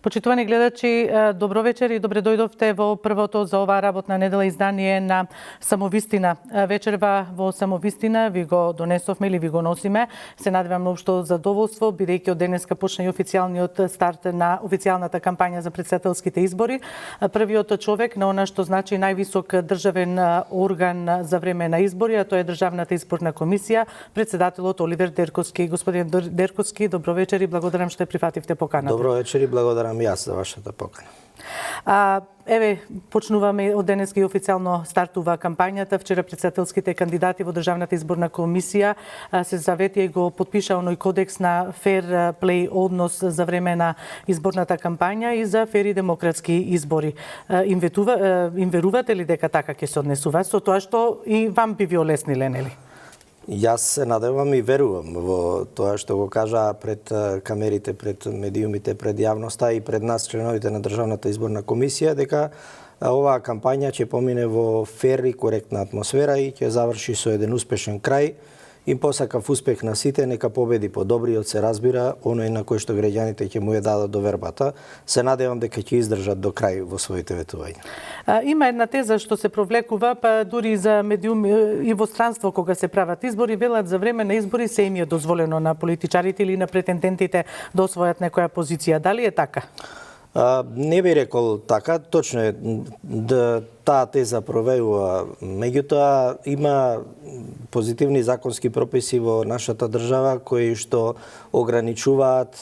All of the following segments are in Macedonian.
Почитувани гледачи, добро вечер и добре дојдовте во првото за оваа работна недела издание на Самовистина. Вечерва во Самовистина ви го донесовме или ви го носиме. Се надевам на општо задоволство, бидејќи од денеска почна и официјалниот старт на официјалната кампања за претседателските избори. Првиот човек на она што значи највисок државен орган за време на избори, а тоа е Државната изборна комисија, претседателот Оливер Дерковски. Господин Дерковски, добро вечер и благодарам што прифативте поканата. Добро вечер и благодарам јас за вашата покана. Еве, почнуваме од денеска и официјално стартува кампањата. Вчера претседателските кандидати во Државната изборна комисија се заветија и го подпиша оној кодекс на фер плей однос за време на изборната кампања и за фер и демократски избори. Им верувате ли дека така ќе се однесува со тоа што и вам би ви олесниле, нели? Јас се надевам и верувам во тоа што го кажа пред камерите, пред медиумите, пред јавноста и пред нас, членовите на Државната изборна комисија, дека оваа кампања ќе помине во фер и коректна атмосфера и ќе заврши со еден успешен крај. Им посакав успех на сите, нека победи по добриот, се разбира, оној на кој што граѓаните ќе му ја дадат довербата. Се надевам дека ќе издржат до крај во своите ветувања. Има една теза што се провлекува, па дури за медиум и во странство кога се прават избори, велат за време на избори се им е дозволено на политичарите или на претендентите да освојат некоја позиција. Дали е така? Не би рекол така, точно е да таа теза провеува. Меѓутоа има позитивни законски прописи во нашата држава кои што ограничуваат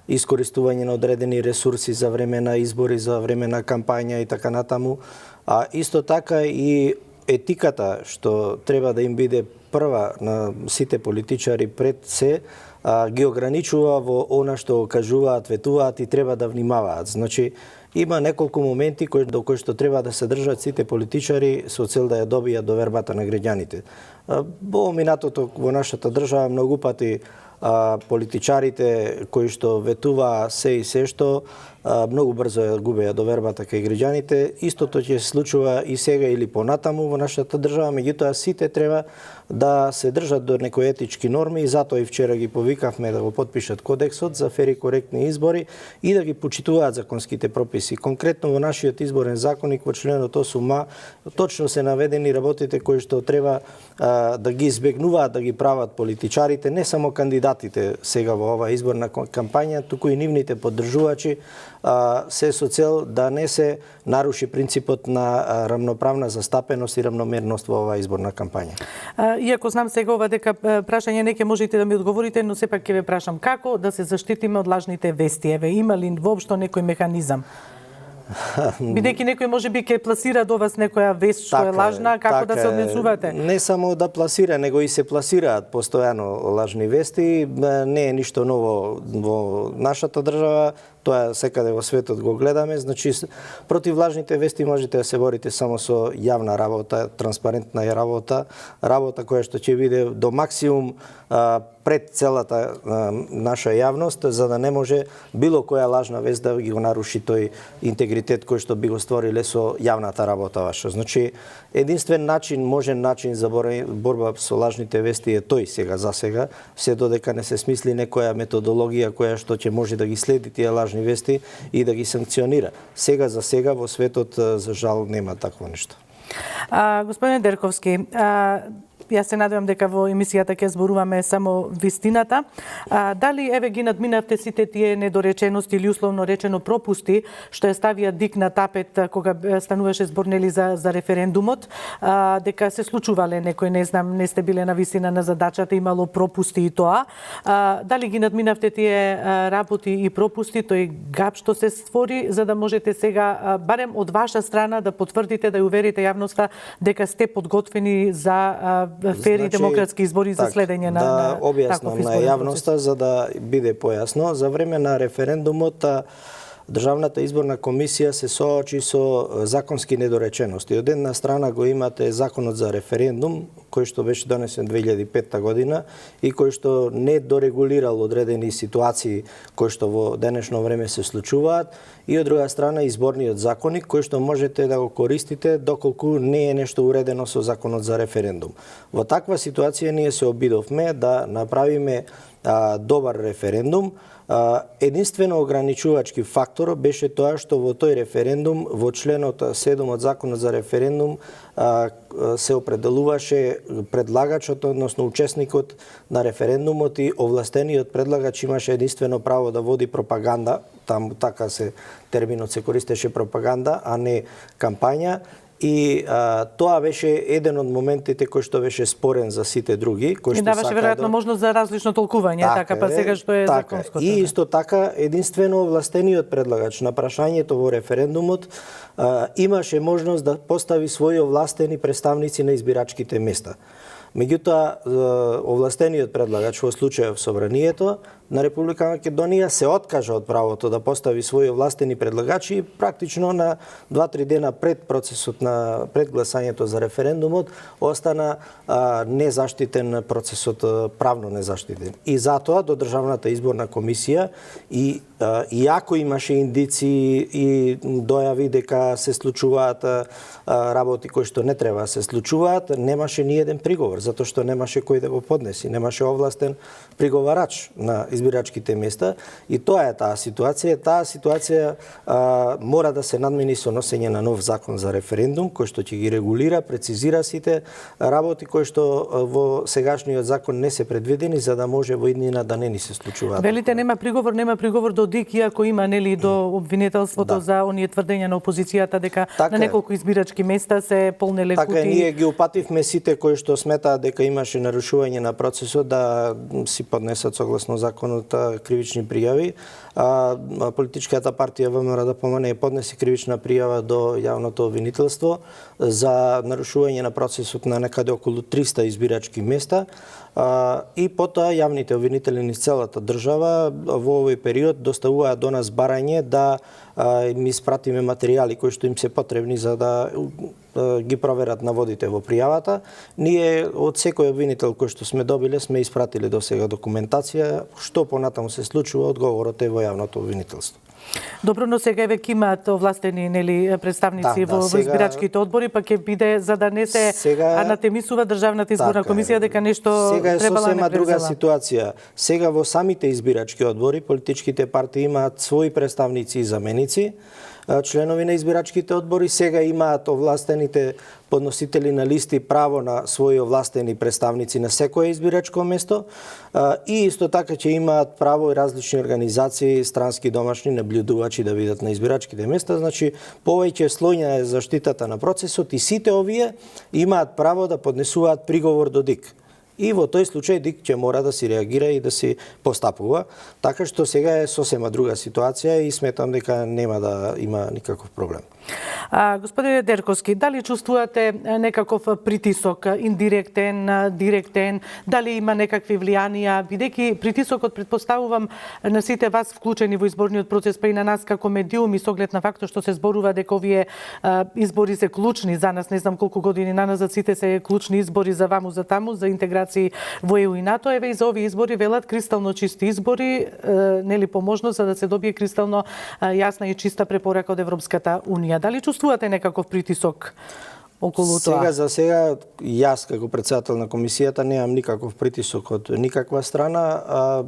искористување на одредени ресурси за време на избори, за време на кампања и така натаму. А исто така и етиката што треба да им биде прва на сите политичари пред се, ги ограничува во она што кажуваат, ветуваат и треба да внимаваат. Значи, има неколку моменти до кои што треба да се држат сите политичари со цел да ја добијат довербата на граѓаните. Во минатото во нашата држава многу пати политичарите кои што ветуваа се и се што многу брзо ја губеа довербата кај граѓаните. Истото ќе се случува и сега или понатаму во нашата држава, меѓутоа сите треба да се држат до некои етички норми и затоа и вчера ги повикавме да го потпишат кодексот за фер и коректни избори и да ги почитуваат законските прописи. Конкретно во нашиот изборен законник во членот 8а точно се наведени работите кои што треба да ги избегнуваат да ги прават политичарите, не само кандидатите сега во оваа изборна кампања, туку и нивните поддржувачи, се со цел да не се наруши принципот на рамноправна застапеност и рамномерност во оваа изборна кампања. Иако знам сега ова дека прашање не ќе можете да ми одговорите, но сепак ќе ве прашам како да се заштитиме од лажните вести. Еве, има ли воопшто некој механизам? Бидејќи некој можеби ќе пласира до вас некоја вест што е лажна, како да се однесувате? Не само да пласира, него и се пласираат постојано лажни вести. Не е ништо ново во нашата држава. Тоа секаде во светот го гледаме. Значи, против лажните вести можете да се борите само со јавна работа, транспарентна работа, работа која што ќе биде до максимум пред целата наша јавност, за да не може било која лажна вест да ги го наруши тој интегритет кој што би го створиле со јавната работа ваша. Значи, единствен начин, можен начин за борба со лажните вести е тој сега за сега, се додека не се смисли некоја методологија која што ќе може да ги следи тие лажни вести и да ги санкционира. Сега за сега во светот за жал нема такво нешто. Господин Дерковски, јас се надевам дека во емисијата ќе зборуваме само вистината. Дали еве ги надминавте сите тие недоречености или условно речено пропусти што ја ставија дик на тапет кога стануваше збор нели за референдумот, дека се случувале некој, не знам, не сте биле на висина на задачата, имало пропусти и тоа. Дали ги надминавте тие работи и пропусти, тој гап што се створи, за да можете сега барем од ваша страна да потврдите, да ја уверите јавноста дека сте подготвени за фер и демократски избори за следење на објаснам на јавноста за да биде појасно. За време на референдумот Државната изборна комисија се соочи со законски недоречености. Од една страна го имате законот за референдум, кој што беше донесен 2005 година и кој што не дорегулирал одредени ситуации кои што во денешно време се случуваат, и од друга страна изборниот законник кој што можете да го користите доколку не е нешто уредено со законот за референдум. Во таква ситуација ние се обидовме да направиме добар референдум. Единствено ограничувачки фактор беше тоа што во тој референдум, во членот 7 од Законот за референдум, се определуваше предлагачот, односно учесникот на референдумот и овластениот предлагач имаше единствено право да води пропаганда, таму така терминот се користеше пропаганда, а не кампања. И тоа беше еден од моментите кој што беше спорен за сите други, кој што даваше веројатно можност за различно толкување, така па сега што е законското. И исто така единствено овластениот предлагач на прашањето во референдумот имаше можност да постави своји овластени представници на избирачките места. Меѓутоа, овластениот предлагач во случајов Собранието на Република Македонија се откажа од правото да постави своји овластени предлагачи и практично на 2-3 дена пред процесот на пред гласањето за референдумот остана незаштитен процесот, правно незаштитен. И затоа до Државната изборна комисија и иако имаше индици и дојави дека се случуваат работи кои што не треба да се случуваат, немаше ни еден приговор, затоа што немаше кој да го поднеси, немаше овластен приговарач на избирачките места и тоа е таа ситуација. Таа ситуација мора да се надмени со носење на нов закон за референдум кој што ќе ги регулира, прецизира сите работи кои што во сегашниот закон не се предвидени за да може во иднина да не ни се случуваат. Велите нема приговор до ДИК, иако има нели до обвинителството за оние тврдења на опозицијата дека на неколку избирачки места се полнеле кутии. Така ние ги упативме сите кои што сметаат дека имаше нарушување на процесот да си поднесат согласно законот кривични пријави. Политичката партија ВМРО да помане поднесе кривична пријава до јавното обвинителство за нарушување на процесот на некаде околу 300 избирачки места. И потоа јавните обвинители низ целата држава во овој период доставуваат до нас барање да им испратиме материјали кои што им се потребни за да ги проверат наводите во пријавата. Ние од секој обвинител кој што сме добиле сме испратиле до сега документација, што понатаму се случува, одговорот е во јавното обвинителство. Добро, но сега веќе имаат овластени нели представници во избирачките одбори, па ќе биде за да не се анатемисува Државната изборна комисија дека нешто требала не презела. Сега е сосема друга ситуација. Сега во самите избирачки одбори политичките партии имаат своји представници и заменици, членови на избирачките одбори, сега имаат овластените подносители на листи право на своји овластени представници на секое избирачко место и исто така ќе имаат право и различни организации, странски домашни наблюдувачи да видат на избирачките места. Значи, повеќе слојна е заштитата на процесот и сите овие имаат право да поднесуваат приговор до ДИК. И во тој случај ДИК ќе мора да си реагира и да си постапува. Така што сега е сосема друга ситуација и сметам дека нема да има никаков проблем. Господине Дерковски, дали чувствувате некаков притисок, индиректен, директен, дали има некакви влијанија, бидејќи притисокот претпоставувам на сите вас вклучени во изборниот процес, па и на нас како медиум и со оглед на фактот што се зборува дека овие избори се клучни за нас, не знам колку години наназад, сите се клучни избори за ваму, за таму, за интеграција во ЕУ и НАТО, еве и за овие избори велат кристално чисти избори, нели по можност за да се добие кристално јасна и чиста препорака од Европската Унија. Дали чувствувате некаков притисок околу тоа? За сега, јас како претседател на комисијата немам никаков притисок од никаква страна,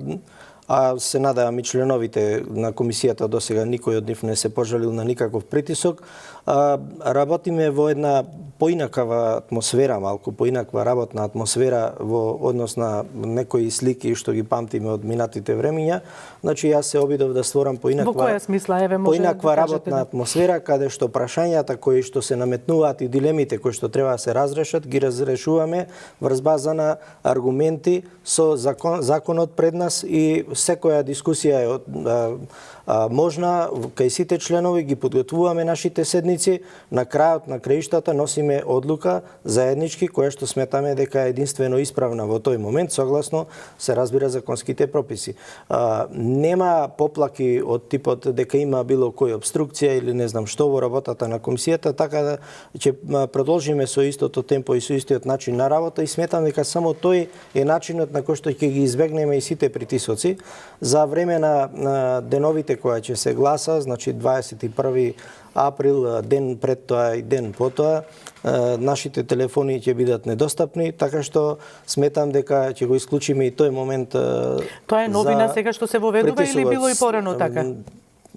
а се надевам и членовите на комисијата до сега никој од нив не се пожалил на никаков притисок. Работиме во една поинаква атмосфера, малку поинаква работна атмосфера во однос на некои слики што ги памтиме од минатите времиња. Значи јас се обидов да створам поинаква во која смисла, еве може поинаква работна атмосфера каде што прашањата кои што се наметнуваат и дилемите кои што треба да се разрешат ги разрешуваме врз база на аргументи со законот пред нас и секоја дискусија е можна, кај сите членови ги подготвуваме нашите седници, на крајот на краиштата носиме одлука заеднички која што сметаме дека е единствено исправна во тој момент согласно се разбира законските прописи. Нема поплаки од типот дека има било кој обструкција или не знам што во работата на комисијата, така да ќе продолжиме со истото темпо и со истиот начин на работа и сметам дека само тој е начинот на кој што ќе ги избегнеме и сите притисоци за време на деновите денот која ќе се гласа, значи 21 април, ден пред тоа и ден по тоа, нашите телефони ќе бидат недостапни, така што сметам дека ќе го исклучиме и тој момент. Тоа е новина сега што се воведува или било и порано така?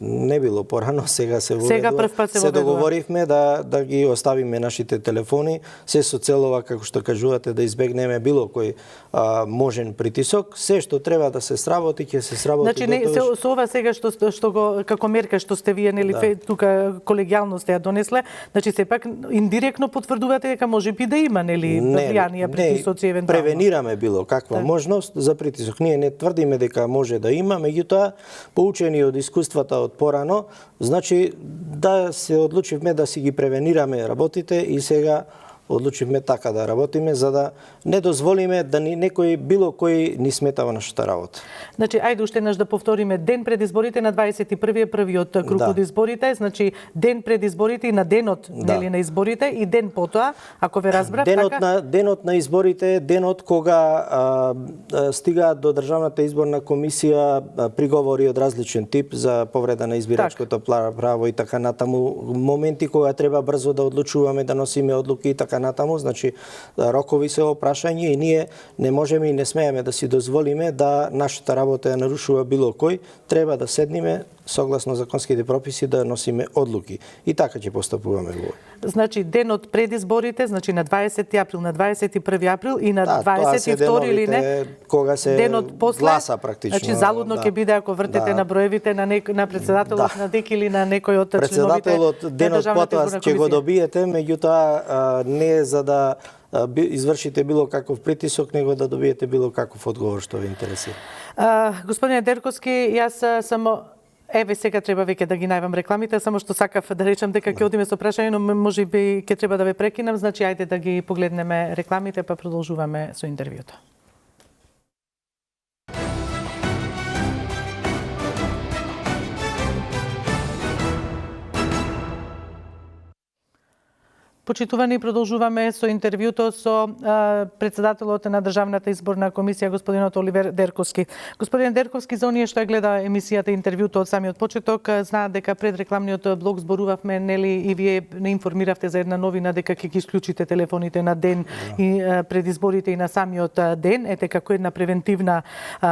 Не било порано, сега се воведува. Сега прв пат се воведува. Се договоривме да ги оставиме нашите телефони, се со целова, како што кажувате, да избегнеме било кој можен притисок. Се што треба да се сработи, ќе се сработи. Значи, со ова сега што го, како мерка што сте вие, нели, тука колегијално сте ја донесле, значи, сепак индиректно потврдувате дека можеби да има, нели, влијанија, притисоци евентуално. Превенираме било каква можност за притисок. Ние не тврдиме дека може да има, меѓутоа, поучени од искуствата од порано, значи да се одлучивме да си ги превенираме работите и сега одлучивме така да работиме за да не дозволиме да некој било кој ни сметава нашата работа. Значи ајде уште еднаш да повториме, ден пред изборите на 21 е првиот круг од изборите, значи ден пред изборите и на денот нели на изборите и ден потоа, ако ве разбрав така. Денот на изборите е денот кога стигаат до Државната изборна комисија приговори од различен тип за повреда на избирачкото право и така натаму, моменти кога треба брзо да одлучуваме, да носиме одлуки и така натаму, значи рокови се опрашање и ние не можеме и не смееме да си дозволиме да нашата работа ја нарушува било кој, треба да седниме согласно законските прописи да носиме одлуки. И така ќе постапуваме во. Значи денот пред изборите, значи на 20 април, на 21 април и на 22 или не, кога се денот после гласа практично. Значи залудно ќе биде ако вртете на броевите на председателот на ДЕК или на некој од членовите. Председателот денот потоа ќе го добиете, меѓутоа не е за да извршите било каков притисок, него да добиете било каков одговор што ве интересира. Господине Дерковски, јас само еве сега треба веќе да ги најавам рекламите, само што сакав да речам дека ќе одиме со прашање, но можеби ќе треба да ве прекинам, значи ајде да ги погледнеме рекламите па продолжуваме со интервјуто. Почитувани, продолжуваме со интервјуто со председателот на Државната изборна комисија, господинот Оливер Дерковски. Господин Дерковски, за оние што ја гледа емисијата интервјуто од самиот почеток, знаат дека пред рекламниот блок зборувавме, нели, и вие не информиравте за една новина дека ќе ги исклучите телефоните на ден и пред изборите и на самиот ден, ете како една превентивна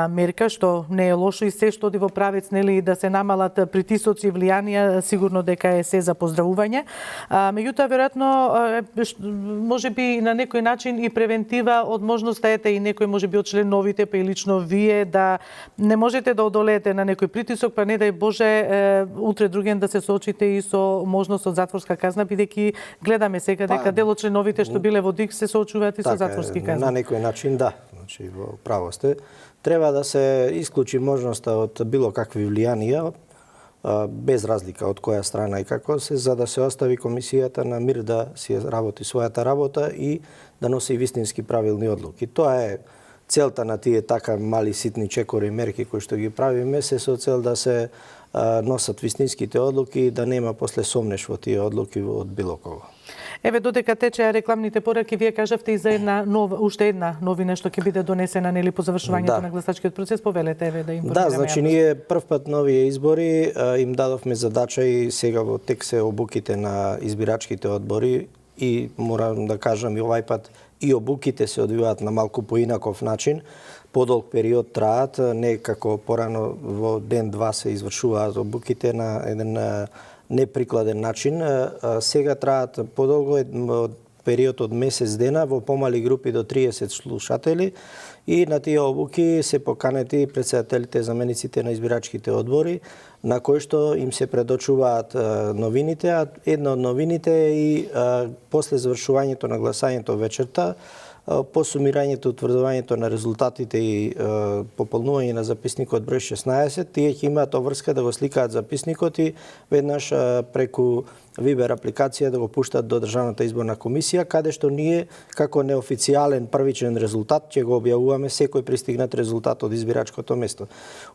мерка, што не е лошо и се што оди во правец, нели, да се намалат притисоци и влијанија, сигурно дека е се за поздравување. Меѓутоа, веројатно може би на некој начин и превентива од можноста ете и некој може би од членовите па и лично вие да не можете да одолеете на некој притисок, па не дај Боже утре друген да се соочите и со можност од затворска казна, бидејќи гледаме сега дека дел од членовите што биле во ДИК се соочуваат и со затворски казни. На некој начин да, значи во право сте. Треба да се исклучи можноста од било какви влијанија, без разлика од која страна и како се, за да се остави комисијата на мир да си работи својата работа и да носи вистински правилни одлуки. Тоа е целта на тие така мали ситни чекори мерки кои што ги правиме, се со цел да се носат вистинските одлуки и да нема после сомнеш во тие одлуки од било кого. Еве, додека течеа рекламните пораки, вие кажавте и за уште една новина што ќе биде донесена, нели, по завршувањето на гласачкиот процес. Повелете, еве, да информираме. Да, значи ние прв пат на овие избори им дадовме задача и сега во тек се обуките на избирачките одбори и морам да кажам и овај пат и обуките се одвиваат на малку поинаков начин. Подолг период траат, не како порано во ден-два се извршуваат обуките на еден неприкладен начин. Сега траат подолго период од месец дена во помали групи до 30 слушатели и на тие обуки се поканети председателите, замениците на избирачките одбори, на кои што им се предочуваат новините, а една од новините е и после завршувањето на гласањето вечерта, по сумирањето, утврдувањето на резултатите и пополнување на записникот број 16, тие ќе имаат обврска да го сликаат записникот и веднаш преку Вибер апликација да го пуштат до Државната изборна комисија, каде што ние како неофицијален првичен резултат ќе го објавуваме секој пристигнат резултат од избирачкото место.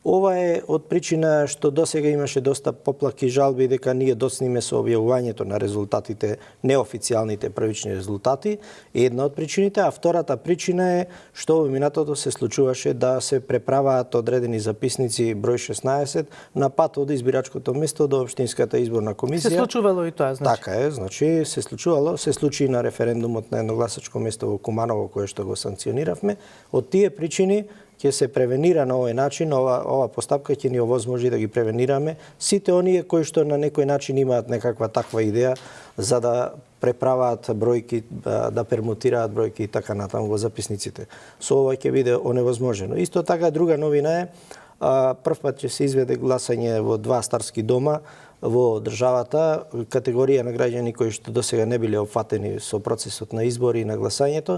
Ова е од причина што до досега имаше доста поплаки жалби дека ние доцниме со објавувањето на резултатите, неофицијалните првични резултати, една од причините, а втората причина е што во минатото се случуваше да се преправаат одредени записници број 16 на пат од избирачкото место до општинската изборна комисија. Се случувало и тоа, значи. Така е, значи се случи на референдумот на едногласачко место во Куманово кое што го санкциониравме. Од тие причини ќе се превенира на овој начин, ова постапка ќе ни овозможи да ги превенираме сите оние кои што на некој начин имаат некаква таква идеја за да преправаат бројки, да пермутираат бројки и така натаму во записниците. Со ова ќе биде оневозможено. Исто така друга новина е, првпат ќе се изведе гласање во 2 старски дома во државата, категорија на граѓани кои што досега не биле опфатени со процесот на избори и на гласањето.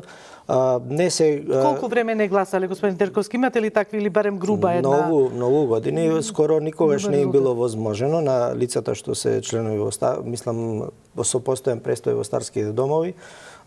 Не се Колку време не гласале, господин Дерковски? Имате ли такви или барем груба една? Многу години, скоро никогаш не им било возможено на лицата што се членови мислам со постојан престој во старските домови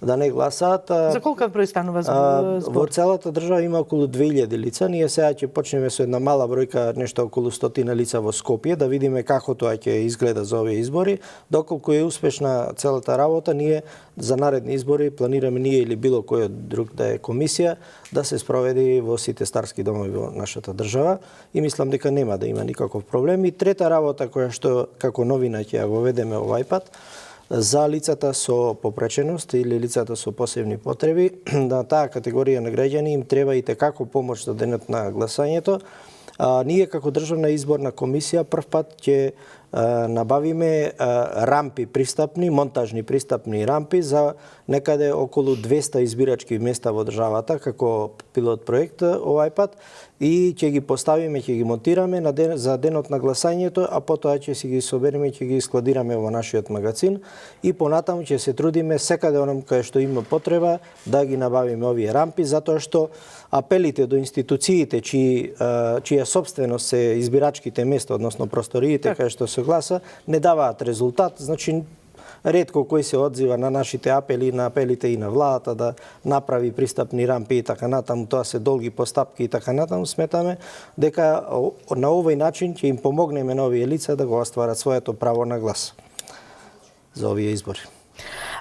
да не гласаат. За колкав број станува збор? Во целата држава има околу 2000 лица. Ние сега ќе почнеме со една мала бројка, нешто околу 100 лица во Скопје, да видиме како тоа ќе изгледа за овие избори. Доколку е успешна целата работа, ние за наредни избори планираме ние или било кој друг да е комисија да се спроведи во сите старски домови во нашата држава и мислам дека нема да има никаков проблем. И трета работа која што како новина ќе ја воведеме овај пат, за лицата со попреченост или лицата со посебни потреби, на таа категорија на граѓани им треба и tekako помош за денот на гласањето. Ние како државна изборна комисија првпат ќе набавиме рампи пристапни, монтажни пристапни рампи за некаде околу 200 избирачки места во државата како пилот проект овај пат и ќе ги поставиме, ќе ги монтираме за денот на гласањето, а потоа ќе си ги собереме и ќе ги складираме во нашиот магазин и понатаму ќе се трудиме секаде онам кај што има потреба да ги набавиме овие рампи, затоа што апелите до институциите чија собственост се избирачките места, односно просториите кај што се гласа, не даваат резултат. Значи, ретко кој се одзива на нашите апели, на апелите и на владата да направи пристапни рампи и така натаму, тоа се долги постапки и така натаму, сметаме дека на овој начин ќе им помогнеме на овие лица да го остварат своето право на глас за овие избори.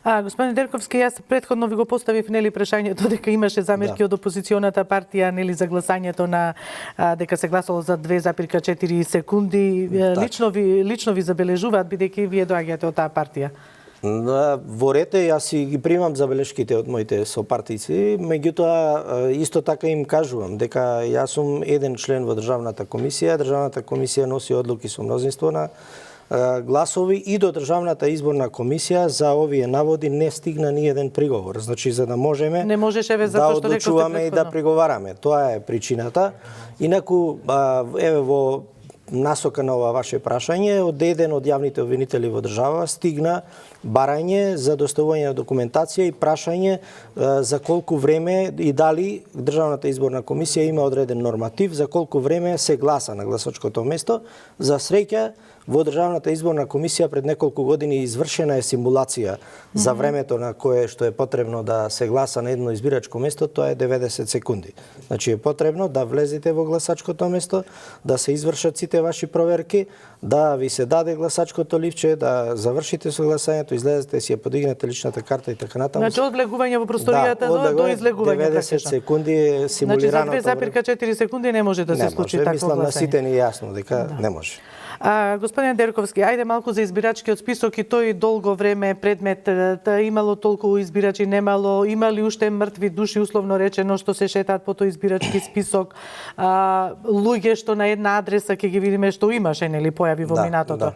Господин Дерковски, јас претходно ви го поставив нели прашањето дека имаше замерки од опозиционата партија нели за гласањето на дека се гласало за 2,4 секунди. Лично ви забележуваат бидејќи вие доаѓате од таа партија. Во рете, јас си ги примам забелешките од моите сопартици, меѓутоа исто така им кажувам дека јас сум еден член во Државната комисија. Државната комисија носи одлуки со мнозинство на гласови и до Државната изборна комисија за овие наводи не стигна ни еден приговор. Значи, за да можеме да одлучуваме и да приговараме. Тоа е причината. Инаку, еве во насока на ова ваше прашање, од еден од јавните обвинители во држава стигна барање за доставување на документација и прашање за колку време и дали Државната изборна комисија има одреден норматив за колку време се гласа на гласачкото место. За среќа, во Државната изборна комисија пред неколку години извршена е симулација за времето на кое што е потребно да се гласа на едно избирачко место, тоа е 90 секунди. Значи е потребно да влезете во гласачкото место, да се извршат сите ваши проверки, да ви се даде гласачкото ливче, да завршите со гласањето, излезете си ја подигнете личната карта и така натаму. Значи од влегување во просторијата до излегување 90 секунди е симулирано. Значи за 2,4 секунди не може да се случи такво гласање. Мислам на сите ни јасно дека не може. Господин Дерковски, ајде малку за избирачкиот список и тој долго време предмет. Имало толку избирачи, немало, имали уште мртви души, условно речено, што се шетаат по тој избирачки список. Луѓе што на една адреса ќе ги видиме што имаше, нели, појави во минатото.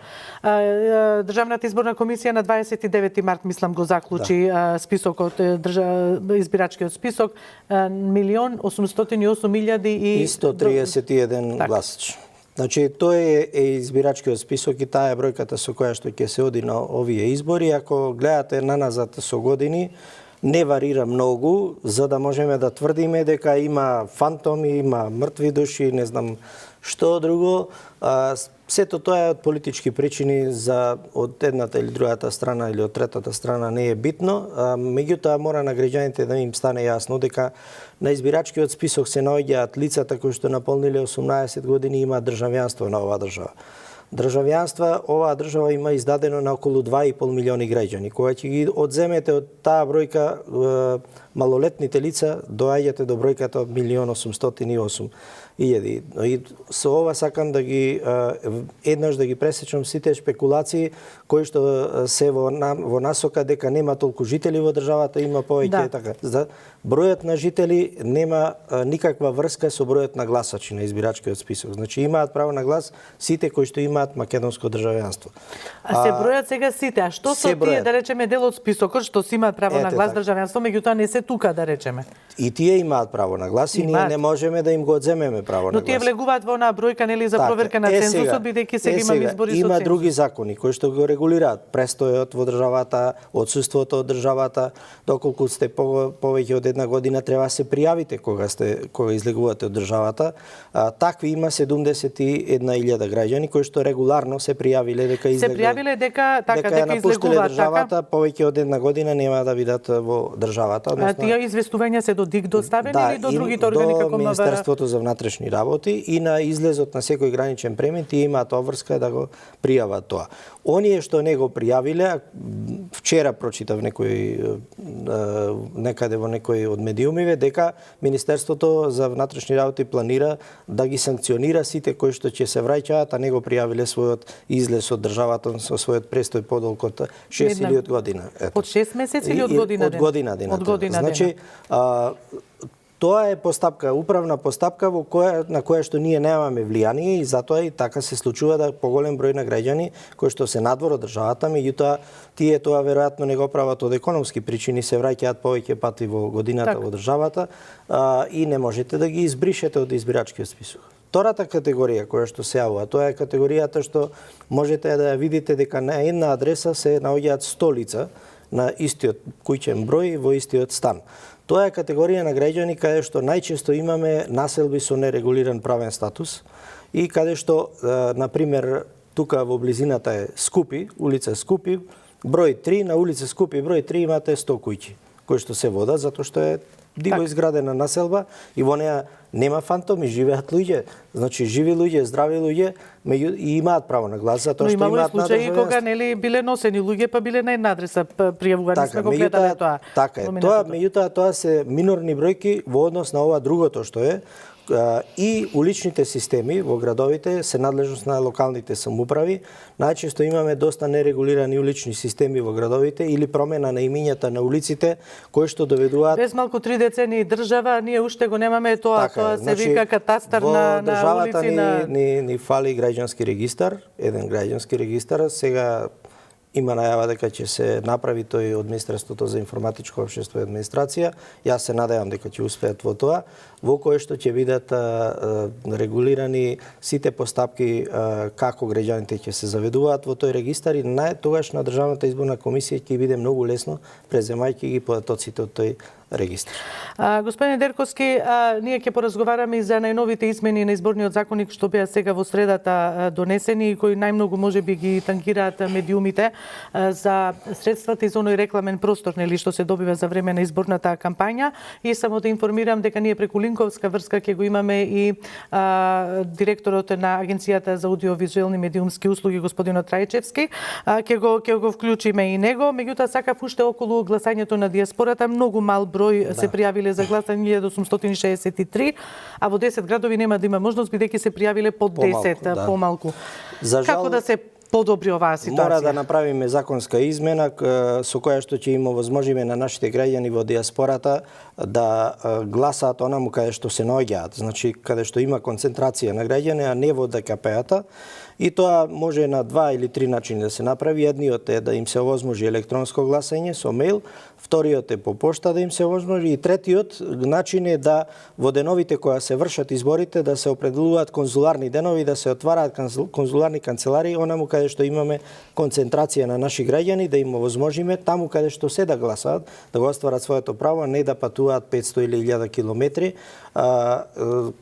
Државната изборна комисија на 29 март, мислам, го заклучи списокот, избирачкиот список, 1.808.131 гласачи. Значи, тој е избирачкиот список и таа е бројката со која што ќе се оди на овие избори. Ако гледате наназад со години, не варира многу, за да можеме да тврдиме дека има фантоми, има мртви души, не знам што друго. Сето тоа е од политички причини од едната или другата страна или од третата страна не е битно. Меѓутоа мора на граѓаните да им стане јасно дека на избирачкиот список се наоѓаат лицата кои што наполниле 18 години и имаат државјанство на оваа држава. државјанства оваа држава има издадено на околу 2,5 милиони граѓани. Кога ќе ги одземете од таа бројка малолетните лица, доаѓате до бројката од 1.808.000. И со ова сакам да ги еднаш да ги пресечам сите шпекулации кои што се во насока дека нема толку жители во државата, има повеќе така. За бројот на жители нема никаква врска со бројот на гласачи на избирачкиот список. Значи имаат право на глас сите кои што имаат македонско државјанство. А се бројат сега сите, а што со тие, да речеме, дел од списокот што си имаат право на глас државјанство, меѓутоа не се тука, да речеме. И тие имаат право на глас и ние не можеме да им го одземеме право на глас. Но тие влегуваат во онаа бројка, нели, за проверка на цензусот, бидејќи сега имаме избори со цензус. Има други закони кои што го регулираат престојот во државата, отсуството од државата, доколку сте повеќе од една година треба да се пријавите кога излегувате од државата. Такви има 71.000 граѓани кои што регуларно се пријавиле дека дека излегуваат државата, повеќе од една година нема да бидат во државата. А тие известувања се до ДИК доставени или до другите органи како МВР? До Министерството за внатрешни работи и на излезот на секој граничен премин тие имаат обврска да го пријават тоа. Оние што не го пријавиле, вчера прочитав некаде во некој од медиумиве дека Министерството за внатрешни работи планира да ги санкционира сите кои што ќе се враќаат, а не го пријавиле својот излез од државата со својот престој подолг од 6 или од година. Од 6 месеци или од година ден? Од година ден. Од година ден. Значи, тоа е постапка, управна постапка на која што ние немаме влијание и затоа и така се случува да поголем број на граѓани кои што се надвор од државата, меѓутоа тие тоа веројатно не го прават од економски причини, се враќаат повеќе пати во годината во државата и не можете да ги избришете од избирачкиот список. Втората категорија која што се јавува, тоа е категоријата што можете да ја видите дека на една адреса се наоѓаат 100 лица на истиот куќен број во истиот стан. Тоа е категорија на граѓани каде што најчесто имаме населби со нерегулиран правен статус и каде што, например, тука во близината е Скупи, улица Скупи, број 3, на улица Скупи број 3 имате 100 куќи, кои што се водат затоа што е диво изградена населба и во неа нема фантоми, живеат луѓе, значи живи луѓе, здрави луѓе, и имаат право на глас затоа што имаат надржавност. Но имало случаи кога нели биле носени луѓе па биле на една адреса пријавувани, сме го гледале тоа. Така е. Меѓутоа тоа се минорни бројки во однос на ова другото што е, и уличните системи во градовите се надлежност на локалните самоуправи. Најчесто имаме доста нерегулирани улични системи во градовите или промена на имињата на улиците кои што доведуваат без малку 3 децени држава, ние уште го немаме тоа, тоа се вика катастар на улици на ни фали граѓански регистар, еден граѓански регистар, сега има најава дека ќе се направи тој од Министерството за информатичко општество и администрација. Јас се надевам дека ќе успеат во тоа, во кое што ќе бидат регулирани сите постапки како граѓаните ќе се заведуваат во тој регистар и тогаш на Државната изборна комисија ќе биде многу лесно преземајќи ги податоците од тој регистар. Господине Дерковски, ние ќе поразговараме и за најновите измени на изборниот законник што беа сега во средата донесени и кои најмногу можеби ги тангираат медиумите за средствата и за оној рекламен простор нели што се добива за време на изборната кампања. И само да информирам дека ние преку линковска врска ќе го имаме и директорот на Агенцијата за аудиовизуелни медиумски услуги господинот Трајчевски. Ќе го вклучиме и него. Меѓутоа сакав уште околу гласањето на диаспората, многу мал број се пријавиле за гласање, 1863, а во 10 градови нема да има можност бидејќи се пријавиле под 10 помалку. Како да се подобри оваа ситуација? Мора да направиме законска измена со која што ќе им овозможиме на нашите граѓани во диаспората да гласаат онаму каде што се наоѓаат, значи каде што има концентрација на граѓани, а не во ДКП-ата. И тоа може на 2 или 3 начини да се направи. Едниот е да им се овозможи електронско гласање со мејл, вториот е по пошта да им се овозможи и третиот начин е да во деновите кога се вршат изборите да се определуваат конзуларни денови, да се отвараат конзуларни канцеларии онаму каде што имаме концентрација на наши граѓани, да им овозможиме таму каде што се да гласаат, да го остварат своето право, а не да патуваат 500 или 1000 километри,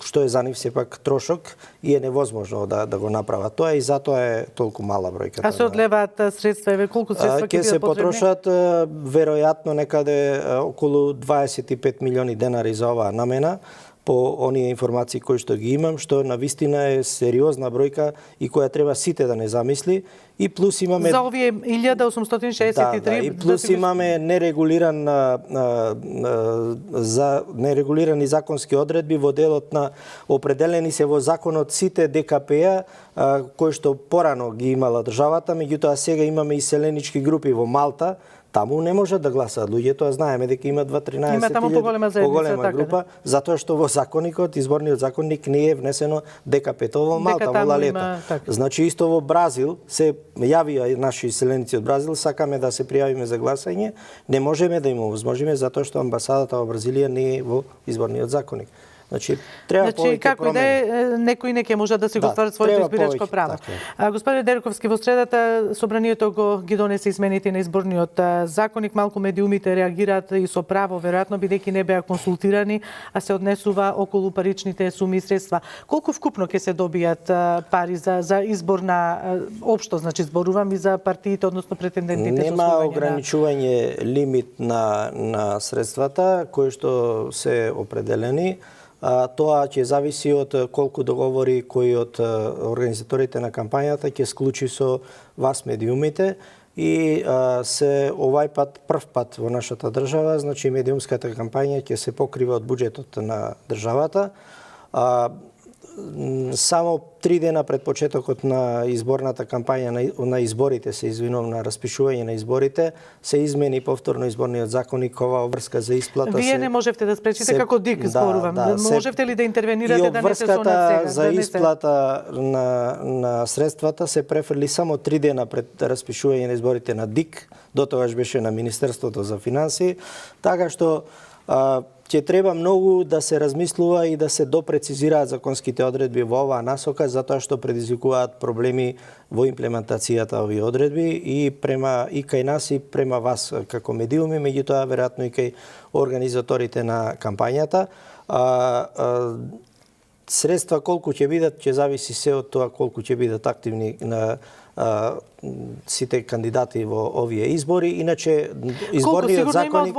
што е за нив сепак трошок и е невозможно да го направат тоа и затоа е толку мала бројката. А се одлеваат средства, колку средства ќе бидат потребни? Ќе се потрошат веројатно веројатно некаде околу 25 милиони денари за оваа намена, по оние информации кои што ги имам, што на вистина е сериозна бројка и која треба сите да не замисли. И плюс имаме за овие 1863 да, и плюс имаме нерегулирани законски одредби во делот на определени се во законот сите ДКП-а кои што порано ги имала државата, меѓутоа сега имаме иселенички групи во Малта. Таму не може да гласаат луѓето, знаеме дека има 13.000 поголема група, затоа што во законникот, изборниот законник не е внесено ДКП-то во Малта, во Лалета. Значи исто во Бразил се јавија наши иселеници од Бразил, сакаме да се пријавиме за гласање, не можеме да им овозможиме затоа што амбасадата во Бразилија не е во изборниот законник. Значи, треба повеќе како и да е, некои не ќе можат да си го стварат своето избирачко право. Господине Дерковски, во средата собранието ги донесе измените на изборниот законник, малку медиумите реагираат и со право, веројатно бидејќи не беа консултирани, а се однесува околу паричните суми и средства. Колку вкупно ќе се добијат пари за избор на општо, значи зборувам и за партиите, односно претендентите? Нема ограничување лимит на средствата кои што се определени. Тоа ќе зависи од колку договори кои од организаторите на кампањата ќе склучи со вас медиумите и се овај пат прв пат во нашата држава, значи медиумската кампања ќе се покрива од буџетот на државата. Само 3 дена пред почетокот на изборната кампања на изборите, се извинувам, на распишување на изборите, се измени повторно изборниот законник, ова врска за исплата. Вие не можевте да спречите како ДИК, зборувам. Можевте ли да интервенирате да не се сонат сега? За исплата на средствата се префрли само 3 дена пред распишување на изборите на ДИК, дотогаш беше на Министерството за финансии, така што ќе треба многу да се размислува и да се допрецизираат законските одредби во оваа насока, затоа што предизвикуваат проблеми во имплементацијата овие одредби и кај нас и према вас како медиуми, меѓутоа веројатно и кај организаторите на кампањата. Средства колку ќе бидат, ќе зависи се од тоа колку ќе бидат активни на сите кандидати во овие избори. Иначе изборниот законник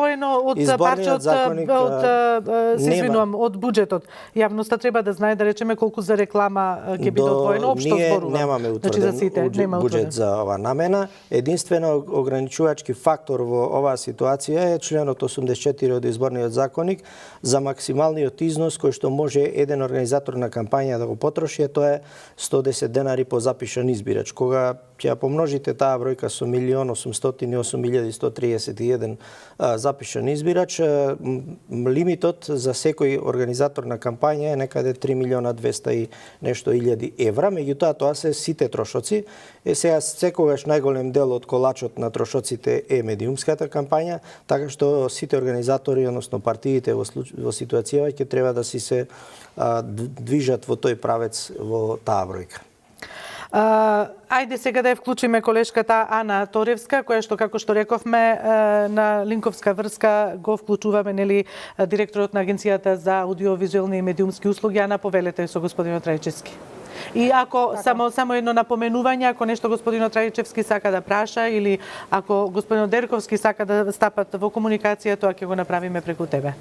од буџетот. Јавноста треба да знае, да речеме, колку за реклама ќе биде одвоено, општо зборувам. Ние немаме утврден буџет за ова намена. Единствено ограничувачки фактор во оваа ситуација е членот 84 од изборниот законник за максималниот износ кој што може еден организатор на кампања да го потроши, тоа е 110 денари по запишан избирач. Кога ќе помножите таа бројка со 1.808.131 запишан избирач, лимитот за секој организатор на кампања е некаде 3.200.000 и нешто илјади евра, меѓутоа тоа се сите трошоци. Сега секогаш најголем дел од колачот на трошоците е медиумската кампања, така што сите организатори, односно партиите во ситуацијава ќе треба да си се движат во тој правец во таа бројка. Ајде сега да ја вклучиме колешката Ана Торевска, која што, како што рековме, на линковска врска го вклучуваме, нели, директорот на Агенцијата за аудиовизуелни и медиумски услуги. Ана, повелете со господинот Трајчевски. И ако само едно напоменување, ако нешто господинот Трајчевски сака да праша или ако господинот Дерковски сака да стапат во комуникација, тоа ќе го направиме преку тебе.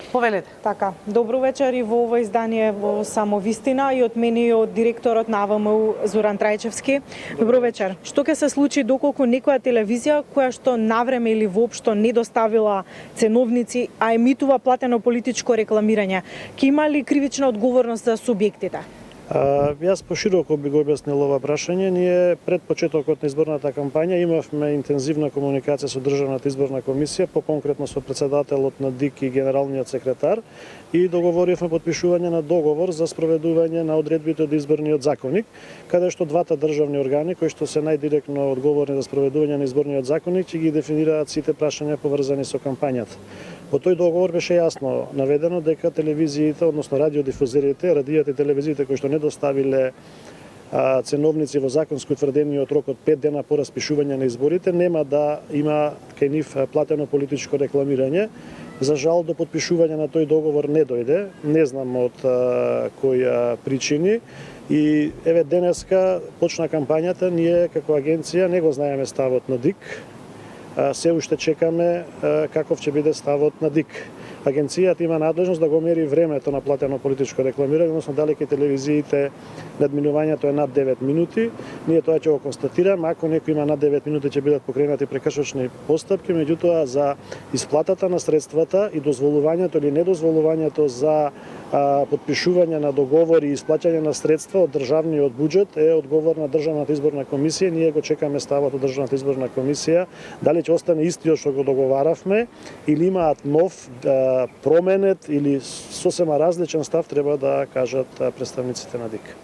Повелете. Така, добро вечер и во ова издание во Само вистина и од мене и од директорот на АВМУ Зоран Трајчевски. Добро вечер. Што ќе се случи доколку некоја телевизија која што навреме или воопшто не доставила ценовници, а емитува платено политичко рекламирање, ќе има ли кривична одговорност за субјектите? Јас пошироко би го објаснил ова прашање. Ние пред почетокот на изборната кампања имавме интензивна комуникација со Државната изборна комисија, поконкретно со претседателот на ДИК и генералниот секретар, и договоривме потпишување на договор за спроведување на одредбите од изборниот законник, каде што двата државни органи кои што се најдиректно одговорни за спроведување на изборниот законник ќе ги дефинираат сите прашања поврзани со кампањата. Во тој договор беше јасно наведено дека телевизиите, односно радиодифузерите, радијата и телевизиите кои што не доставиле ценовници во законски утврдениот рок од 5 дена по распишување на изборите, нема да има кај нив платено политичко рекламирање. За жал, до подпишување на тој договор не дојде, не знам од кои причини. И еве денеска почна кампањата, ние како агенција не го знаеме ставот на ДИК. се уште чекаме каков ќе биде ставот на ДИК. Агенцијата има надлежност да го мери времето на платено политичко рекламирање, односно дали кај телевизиите надминувањето е над 9 минути. Ние тоа ќе го констатираме, ако некој има над 9 минути ќе бидат покренати прекршочни постапки, меѓутоа за исплатата на средствата и дозволувањето или недозволувањето за подпишување на договори и исплаќање на средства од државниот буџет е одговор на Државната изборна комисија. Ние го чекаме ставот од Државната изборна комисија, дали ќе остане истиот што го договаравме или имаат нов променет или сосема различен став, треба да кажат представниците на ДИК.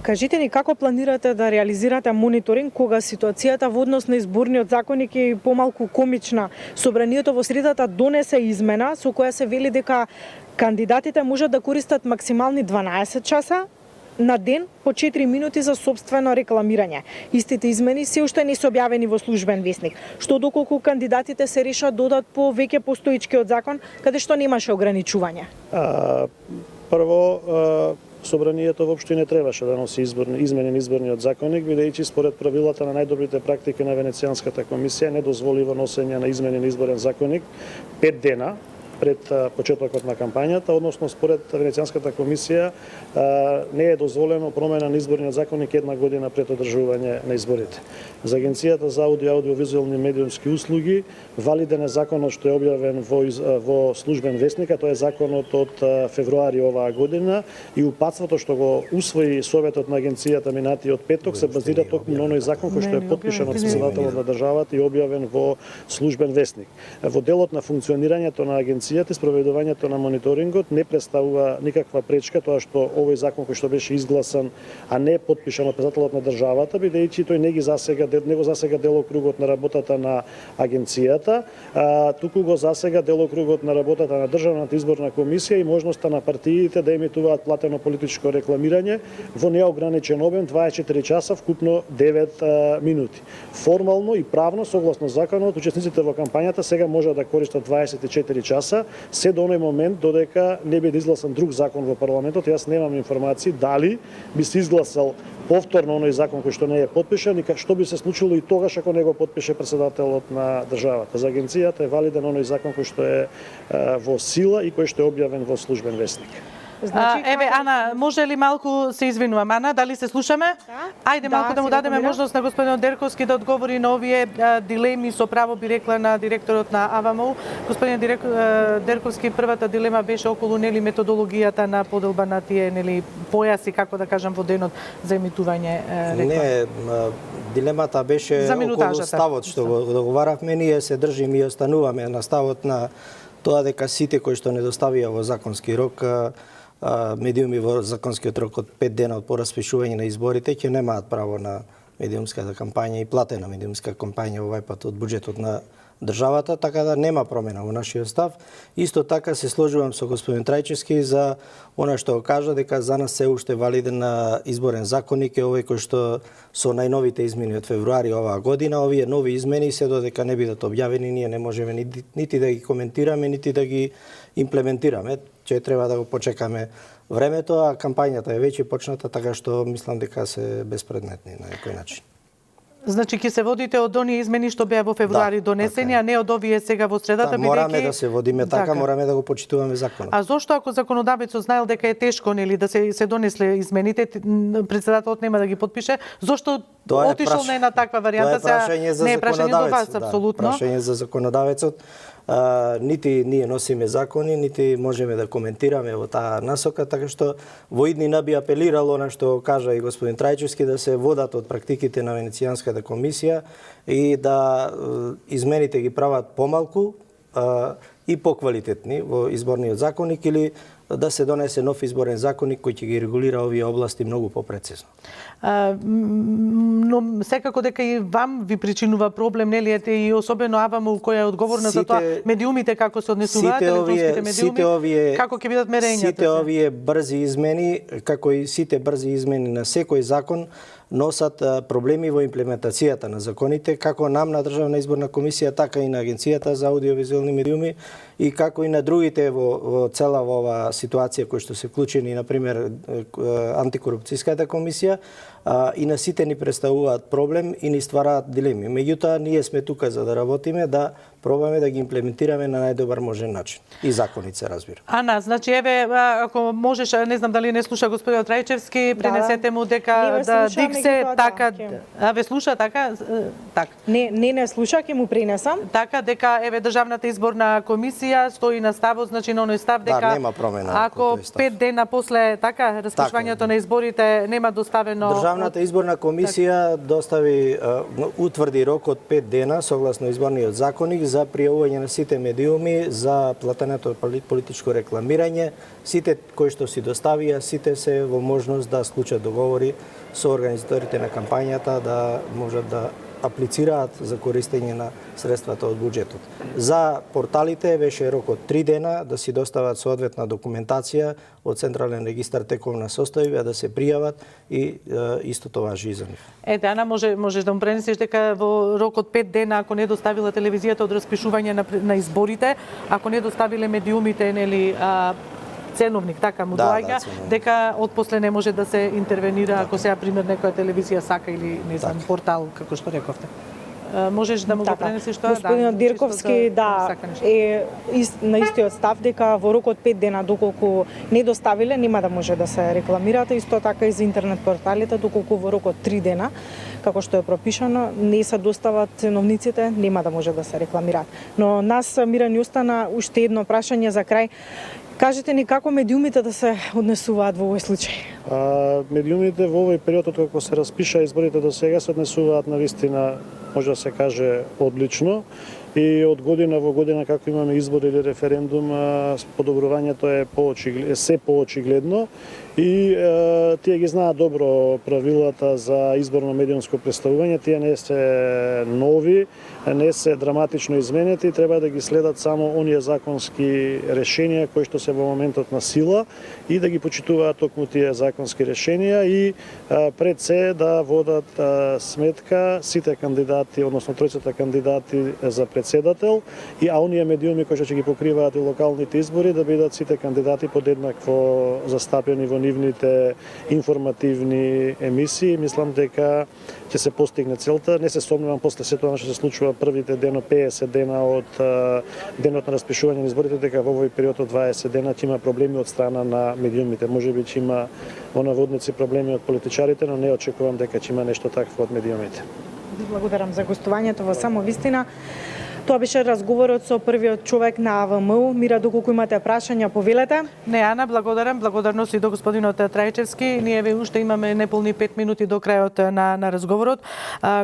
Кажете ни како планирате да реализирате мониторинг кога ситуацијата во однос на изборниот законник е помалку комична. Собранието во средата донесе измена со која се вели дека кандидатите можат да користат максимални 12 часа на ден по 4 минути за сопствено рекламирање. Истите измени се уште не се објавени во службен весник, што доколку кандидатите се решат додат по веќе постоичкиот закон, каде што немаше ограничување. Прво, Собранието воопшто не требаше да носи измени на изборниот законник, бидејќи според правилата на најдобрите практики на Венецијанската комисија не дозволива носење на измени на изборен законник 5 дена пред почетокот на кампањата, односно според Венецијанската комисија не е дозволено промена на изборниот законник 1 година пред одржување на изборите. За Агенцијата за аудио и аудиовизуелни медиумски услуги валиден е законот што е објавен во службен весник, а тоа е законот од февруари оваа година и упатството што го усвои Советот на Агенцијата минатиот петок се базира токму на оној закон кој што е потпишан од председателот на државата и објавен во службен весник. Во делот на функционирањето на агенцијата и спроведувањето на мониторингот не представува никаква пречка тоа што овој закон кој што беше изгласан, а не потпишан од председателот на државата, бидејќи тој не го засега делокругот на работата на агенцијата, туку го засега делокругот на работата на Државната изборна комисија и можноста на партиите да емитуваат платено политичко рекламирање во неограничен обем 24 часа, вкупно 9 минути. Формално и правно, согласно законот, учесниците во кампањата сега можат да користат 24 часа, се до оној момент додека не биде изгласан друг закон во парламентот. Јас немам информации дали би се изгласал повторно оној закон кој што не е потпишан и што би се случило и тогаш ако не го потпише председателот на државата. За агенцијата е валиден оној закон кој што е во сила и кој што е објавен во службен весник. Значи, еве, Ана, може ли малку, се извинувам, Ана, дали се слушаме? Да. Ајде малку да му дадеме можност на господинот Дерковски да одговори на овие дилеми, со право би рекла на директорот на АВМУ. Господин Дерковски, првата дилема беше околу нели методологијата на поделба на тие нели појаси, како да кажам, во денот за емитување реклама. Не, дилемата беше околу ставот што го договаравме, ние се држиме и остануваме на ставот на тоа дека сите кои што не доставија во законски рок медиуми во законскиот рок од 5 дена од пораспишување на изборите ќе немаат право на медиумската кампања и платена медиумска кампања овај пат од буџетот на државата, така да нема промена во нашиот став. Исто така се сложувам со господин Трајчевски за она што го кажа дека за нас се уште валиден на изборен законник е овој кој што со најновите измени од февруари оваа година. Овие нови измени се додека не бидат објавени, ние не можеме нити да ги коментираме, нити да ги имплементираме. Че треба да го почекаме времето, а кампањата е веќе почната, така што мислам дека се безпредметни на некој начин. Значи ќе се водите од оние измени што беа во февруари донесени, а не од овие сега во средата, бидејќи мораме да се водиме така, мораме да го почитуваме законот. А зошто ако законодавецот знаел дека е тешко нели да се донесле измените, председателот нема да ги потпише, зошто отишол на една таква варијанта? Тоа е прашање до вас, апсолутно. Прашање за законодавецот. Нити ние носиме закони, нити можеме да коментираме во таа насока, така што во иднина би апелирало на што кажа и господин Трајчевски да се водат од практиките на Венецијанската комисија и да измените ги прават помалку и поквалитетни во изборниот законник или да се донесе нов изборен законник кој ќе ги регулира овие области многу попрецизно. Но секако дека и вам ви причинува проблем, нели ете и особено АВМУ која е одговорна за тоа медиумите како се однесуваат, електронските медиуми, како ќе бидат мерењата. Сите овие брзи измени, како и сите брзи измени на секој закон, носат проблеми во имплементацијата на законите, како нам на Државна изборна комисија, така и на Агенцијата за аудиовизуелни медиуми и како и на другите во цела ова ситуација кои што се вклучени, на пример, антикорупцијската комисија, и на сите ни представуваат проблем и ни ствараат дилеми. Меѓутоа, ние сме тука за да работиме, да пробаме да ги имплементираме на најдобар можен начин. И законите, разбира. Ана, значи еве ако можеш, не знам дали не слуша господинот Трајчевски, пренесете му дека да Диксе така, ве слуша така, така. Не слуша, ќе му пренесам. Така дека еве државната изборна комисија стои на ставот, значи на оној став дека нема промена. Ако 5 дена после така распишувањето на изборите нема доставено. Државната изборна комисија достави утврди рок од 5 дена согласно изборниот законник за пријавување на сите медиуми за платеното политичко рекламирање. Сите кои што си доставија, сите се во можност да склучат договори со организаторите на кампањата да можат да аплицираат за користење на средствата од буџетот. За порталите беше рок од 3 дена да си достават соодветна документација од Централен регистар тековна состојба, да се пријават и истото важи и за нив. Ете, Ана, можеш да му пренесеш дека во рок од 5 дена, ако не доставила телевизијата од распишување на изборите, ако не доставиле медиумите, нели, ценовник, така му доаѓа, дека отпосле не може да се интервенира ако сега пример некоја телевизија сака или не знам портал како што рековте. Можеш да му го пренесеш тоа? Господинот Дирковски на истиот став дека во рок од 5 дена доколку не доставиле нема да може да се рекламираат, исто така и за интернет порталите доколку во рок од 3 дена како што е пропишано не се достават ценовниците, нема да може да се рекламираат. Но нас Мира ни остана уште едно прашање за крај. Кажете ни како медиумите да се однесуваат во овој случај? Медиумите во овој период од кога се распиша изборите до сега се однесуваат навистина, може да се каже, одлично. И од година во година како имаме избор или референдум, подобрувањето е се поочигледно и тие ги знаат добро правилата за изборно медиумско представување, тие не се нови, не се драматично изменети, треба да ги следат само оние законски решенија кои што се во моментот на сила и да ги почитуваат токму тие законски решенија и пред се да водат сметка сите кандидати, односно тројцата кандидати за председател и оние медиуми кои што ќе ги покриваат и локалните избори да бидат сите кандидати подеднакво застапени во нивните информативни емисии. Мислам дека ќе се постигне целта. Не се сомневам после сето што се случува првите 50 дена од денот на распишување на изборите дека во овој период од 20 дена ќе има проблеми од страна на медиумите. Можеби ќе има во наводници проблеми од политичарите, но не очекувам дека ќе има нешто такво од медиумите. Благодарам за гостувањето во Само вистина. Тоа беше разговорот со првиот човек на АВМУ. Мира, доколку имате прашања, повелете. Не, Ана, благодарам. Благодарност и до господинот Трајчевски. Ние ве уште имаме неполни 5 минути до крајот на разговорот.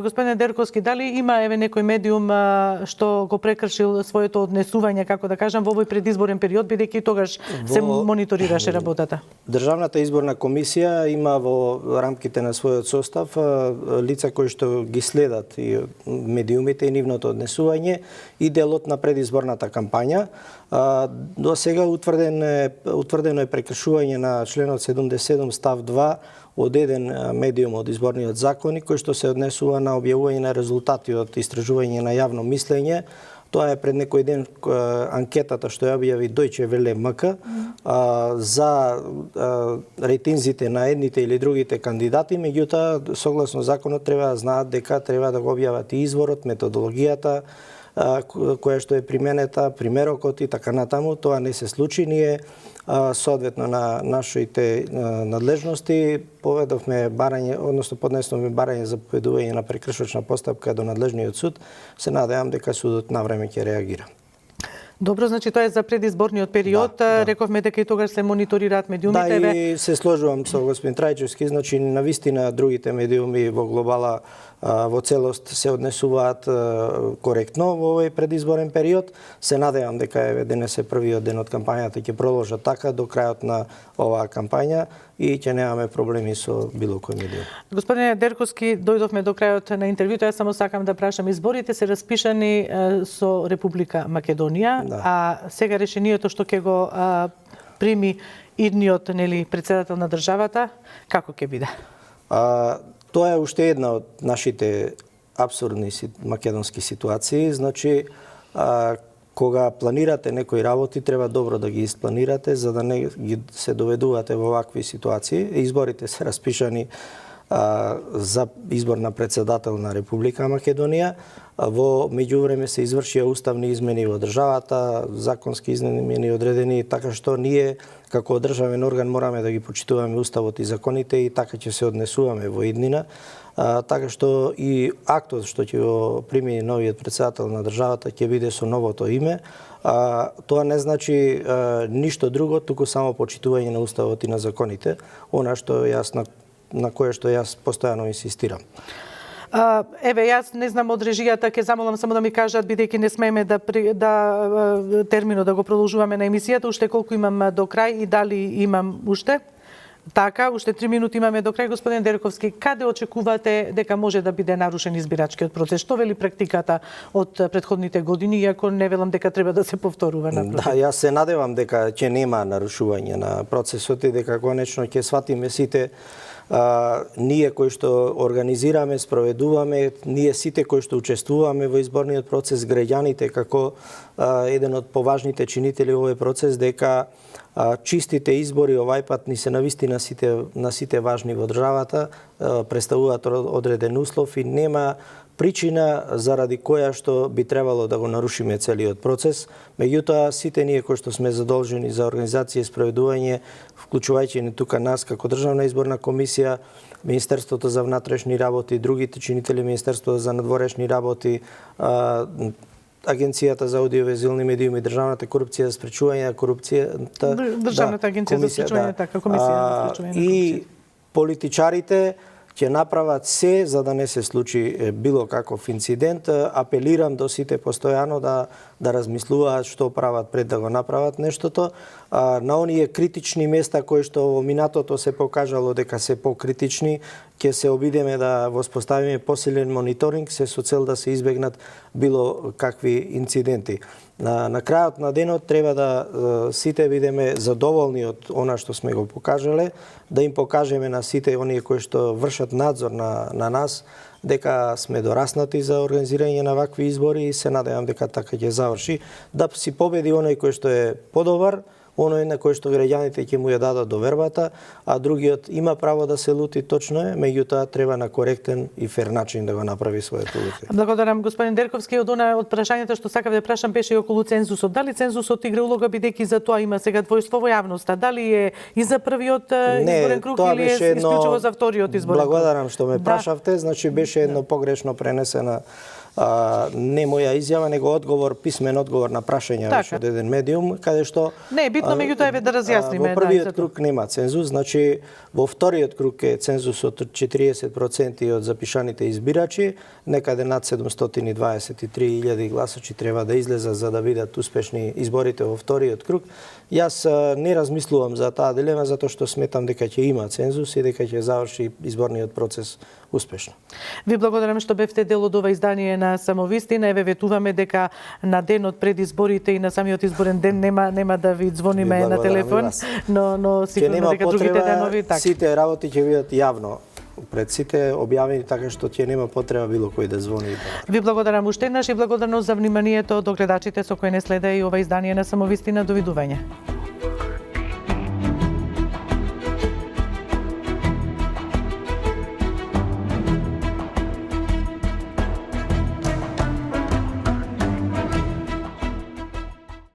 Господине Дерковски, дали има некој медиум што го прекршил своето однесување, како да кажам, во овој предизборен период, бидејќи тогаш се мониторираше работата? Државната изборна комисија има во рамките на својот состав лица кои што ги следат и медиумите и нивното однесување и делот на предизборната кампања. До сега утврдено е прекршување на членот 77 став 2 од еден медиум од изборниот законник кој што се однесува на објавување на резултати од истражување на јавно мислење. Тоа е пред некој ден анкетата што ја објави Deutsche Welle МК за рейтинзите на едните или другите кандидати, меѓутоа согласно законот треба да знаат дека треба да го објават и изворот, методологијата која што е применета, примерокот и така натаму. Тоа не се случи. Ние соодветно на нашите надлежности поведовме барање, односно поднесовме барање за поведување на прекршочна постапка до надлежниот суд. Се надевам дека судот навреме ќе реагира. Добро, значи тоа е за предизборниот период. Да. Рековме дека и тогаш се мониторираат медиумите. Да, и се сложувам со господин Трајчевски, значи навистина другите медиуми во глобала во целост се однесуваат коректно во овој предизборен период. Се надевам дека денес е првиот ден од кампањата ќе продолжат така до крајот на оваа кампања и ќе немаме проблеми со било кој медиум. Господине Дерковски, дојдовме до крајот на интервјуто. Јас само сакам да прашам, изборите се распишани со Република Македонија, да. А сега решението што ќе го прими идниот председател на државата, како ќе биде? Тоа е уште една од нашите апсурдни македонски ситуации. Значи, кога планирате некои работи, треба добро да ги испланирате, за да не ги се доведувате во вакви ситуации. Изборите се распишани за избор на председател на Република Македонија. Во меѓувреме се извршија уставни измени во државата, законски измени одредени, така што ние како државен орган мораме да ги почитуваме уставот и законите и така ќе се однесуваме во иднина. Така што и актот што ќе го примени новиот председател на државата ќе биде со новото име. Тоа не значи ништо друго, туку само почитување на уставот и на законите, она што јас на кое што јас постојано инсистирам. Еве, јас не знам од режијата, ќе замолам само да ми кажат, бидејќи не смееме да терминот да го продолжуваме на емисијата, уште колку имам до крај и дали имам уште? Така, уште 3 минути имаме до крај. Господин Дерковски, каде очекувате дека може да биде нарушен избирачкиот процес? Што вели практиката од претходните години, иако не велам дека треба да се повторува напротив? Да, јас се надевам дека ќе нема нарушување на процесот и дека конечно ќе сватиме сите ние кои што организираме, спроведуваме, ние сите кои што учествуваме во изборниот процес, граѓаните како еден од поважните чинители во овој процес, дека чистите избори овај пат ни се навистина на сите важни во државата, представуваат одреден услов и нема причина заради која што би требало да го нарушиме целиот процес. Меѓутоа, сите ние кои што сме задолжени за организација и спроведување, вклучувајќи ни тука нас како Државна изборна комисија, Министерството за внатрешни работи, другите чинители, Министерството за надворешни работи, Агенцијата за аудиовизуелни медиуми, Државната корупција за спречување на корупцијата, Државната агенција за спречување, така, комисија за спречување на корупцијата. И политичарите ќе направат се за да не се случи било каков инцидент. Апелирам до сите постојано да размислуваат што прават пред да го направат нештото. На оние критични места кои што во минатото се покажало дека се покритични, ќе се обидеме да воспоставиме посилен мониторинг се со цел да се избегнат било какви инциденти. На крајот на денот треба да сите бидеме задоволни од она што сме го покажале, да им покажеме на сите оние кои што вршат надзор на нас, дека сме дораснати за организирање на вакви избори и се надевам дека така ќе заврши, да си победи оној кој што е подобар, оној на кој што граѓаните ќе му ја дадат довербата, а другиот има право да се лути, точно е, меѓутоа треба на коректен и фер начин да го направи своето лутење. Благодарам, господин Дерковски. Од прашањата што сакав да прашам беше и околу цензусот. Дали цензусот игра улога, бидејќи за тоа има сега двојство во јавноста? Дали е и за првиот изборен круг или е исклучиво за вториот изборен круг? Благодарам што ме прашавте, значи беше едно погрешно пренесена не моја изјава, него одговор, писмен одговор на прашање од еден медиум, каде што не е битно, меѓутоа еве да разјасниме. Во првиот круг нема цензус, значи во вториот круг е цензусот од 40% од запишаните избирачи, некаде над 723.000 гласачи треба да излезат за да бидат успешни изборите во вториот круг. Јас не размислувам за таа дилема затоа што сметам дека ќе има цензус и дека ќе заврши изборниот процес успешно. Ви благодарам што бевте дел од ова издание на Самовистина. Еве ветуваме дека на денот пред изборите и на самиот изборен ден нема да ви звониме на телефон, но сигурно дека другите денови така. Сите работи ќе бидат јавно пред сите објавени, така што ќе нема потреба било кој да звони. Ви благодарам уште еднаш и благодарност за вниманието до гледачите со кои не следа и ова издание на Самовистина. Довидување.